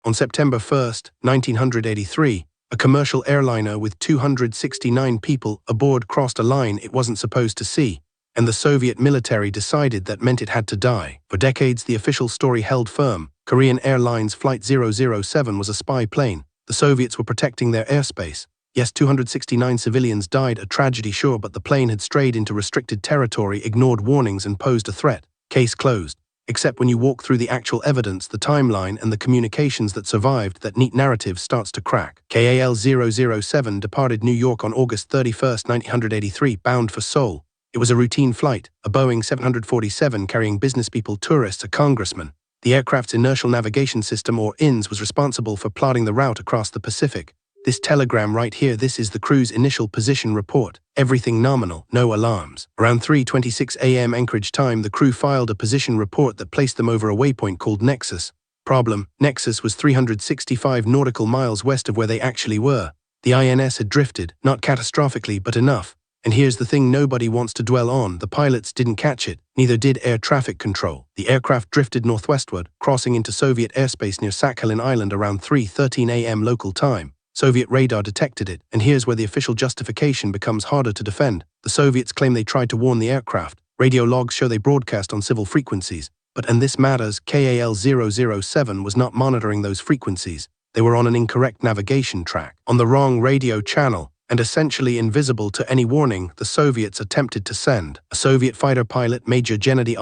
On September 1, 1983, a commercial airliner with 269 people aboard crossed a line it wasn't supposed to see, and the Soviet military decided that meant it had to die. For decades, the official story held firm. Korean Airlines Flight 007 was a spy plane. The Soviets were protecting their airspace. Yes, 269 civilians died, a tragedy sure, but the plane had strayed into restricted territory, ignored warnings, and posed a threat. Case closed. Except when you walk through the actual evidence, the timeline, and the communications that survived, that neat narrative starts to crack. KAL 007 departed New York on August 31, 1983, bound for Seoul. It was a routine flight, a Boeing 747 carrying business people, tourists, a congressman. The aircraft's inertial navigation system, or INS, was responsible for plotting the route across the Pacific. This telegram right here, this is the crew's initial position report. Everything nominal, no alarms. Around 3:26 AM Anchorage time, the crew filed a position report that placed them over a waypoint called Nexus. Problem: Nexus was 365 nautical miles west of where they actually were. The INS had drifted, not catastrophically, but enough. And here's the thing nobody wants to dwell on: the pilots didn't catch it, neither did air traffic control. The aircraft drifted northwestward, crossing into Soviet airspace near Sakhalin Island around 3:13 AM local time. Soviet radar detected it, and here's where the official justification becomes harder to defend. The Soviets claim they tried to warn the aircraft. Radio logs show they broadcast on civil frequencies. But, and this matters, KAL 007 was not monitoring those frequencies. They were on an incorrect navigation track, on the wrong radio channel, and essentially invisible to any warning the Soviets attempted to send. A Soviet fighter pilot, Major Gennady,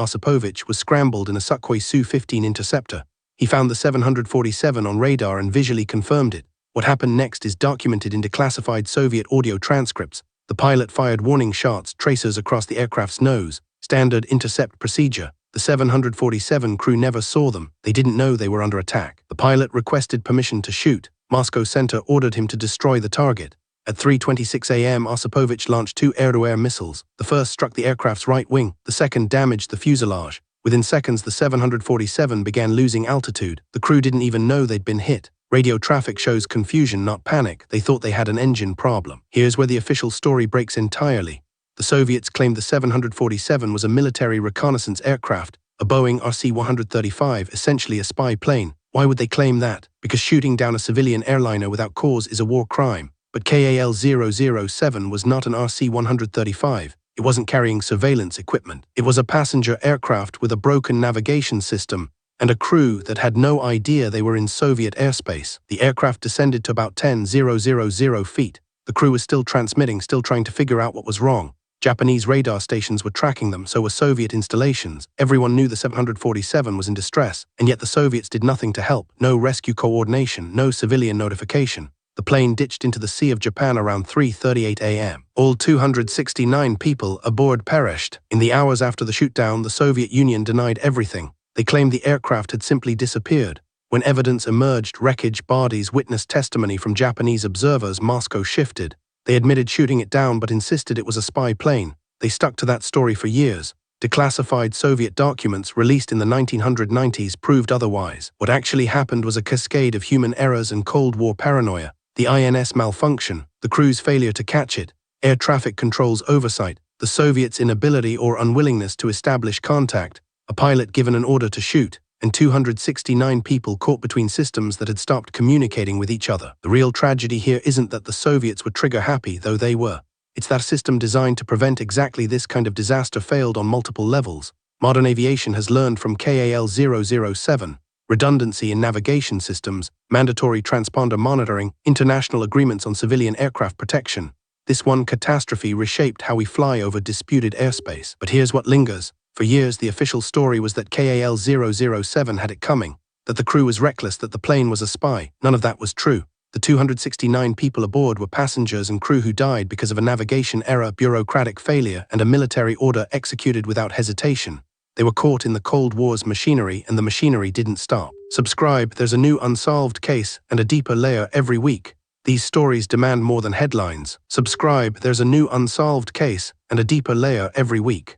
was scrambled in a Sukhoi Su-15 interceptor. He found the 747 on radar and visually confirmed it. What happened next is documented in declassified Soviet audio transcripts. The pilot fired warning shots, tracers across the aircraft's nose. Standard intercept procedure. The 747 crew never saw them. They didn't know they were under attack. The pilot requested permission to shoot. Moscow Center ordered him to destroy the target. At 3:26 AM, Osipovich launched 2 air-to-air missiles. The first struck the aircraft's right wing. The second damaged the fuselage. Within seconds, the 747 began losing altitude. The crew didn't even know they'd been hit. Radio traffic shows confusion, not panic. They thought they had an engine problem. Here's where the official story breaks entirely. The Soviets claimed the 747 was a military reconnaissance aircraft, a Boeing RC-135, essentially a spy plane. Why would they claim that? Because shooting down a civilian airliner without cause is a war crime. But KAL 007 was not an RC-135. It wasn't carrying surveillance equipment. It was a passenger aircraft with a broken navigation system and a crew that had no idea they were in Soviet airspace. The aircraft descended to about 10,000 feet. The crew was still transmitting, still trying to figure out what was wrong. Japanese radar stations were tracking them, so were Soviet installations. Everyone knew the 747 was in distress, and yet the Soviets did nothing to help. No rescue coordination, no civilian notification. The plane ditched into the Sea of Japan around 3:38 AM. All 269 people aboard perished. In the hours after the shootdown, the Soviet Union denied everything. They claimed the aircraft had simply disappeared. When evidence emerged, wreckage, bodies, witness testimony from Japanese observers, Moscow shifted. They admitted shooting it down but insisted it was a spy plane. They stuck to that story for years. Declassified Soviet documents released in the 1990s proved otherwise. What actually happened was a cascade of human errors and Cold War paranoia. The INS malfunction, the crew's failure to catch it, air traffic control's oversight, the Soviets' inability or unwillingness to establish contact, a pilot given an order to shoot, and 269 people caught between systems that had stopped communicating with each other. The real tragedy here isn't that the Soviets were trigger-happy, though they were. It's that a system designed to prevent exactly this kind of disaster failed on multiple levels. Modern aviation has learned from KAL 007. Redundancy in navigation systems, mandatory transponder monitoring, international agreements on civilian aircraft protection. This one catastrophe reshaped how we fly over disputed airspace. But here's what lingers. For years, the official story was that KAL 007 had it coming, that the crew was reckless, that the plane was a spy. None of that was true. The 269 people aboard were passengers and crew who died because of a navigation error, bureaucratic failure, and a military order executed without hesitation. They were caught in the Cold War's machinery, and the machinery didn't stop. Subscribe, there's a new unsolved case and a deeper layer every week. These stories demand more than headlines. Subscribe, there's a new unsolved case and a deeper layer every week.